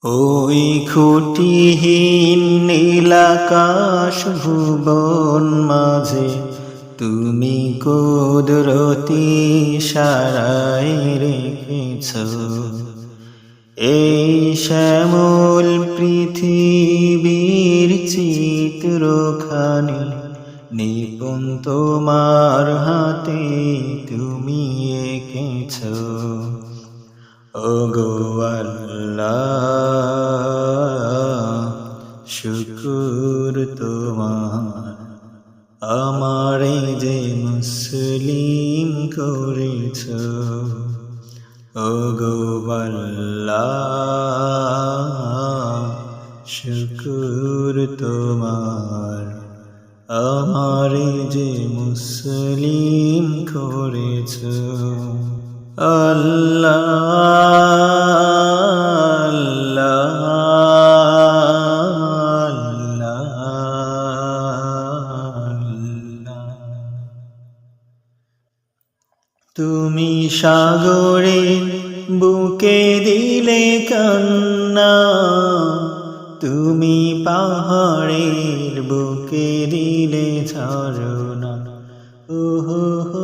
ওই খুঁটিহীন নীলাকাশ ভুবন মাঝে তুমি কুদরতি সারাই রেখেছ এই শ্যামল পৃথিবীর চিত্রখানি নিপুণ তোমার হাতে তুমি এঁকেছ ওগো আল্লাহ শুকর তোমার আমারে যে মুসলিম করেছ ওগো আল্লাহ শুকর তোমার আমারে যে মুসলিম করেছ আল্লাহ আল্লাহ আল্লাহ। তুমি সাগরে বুকে দিলে কান্না তুমি পাহাড়ের বুকে দিলে ঝরনা ওহো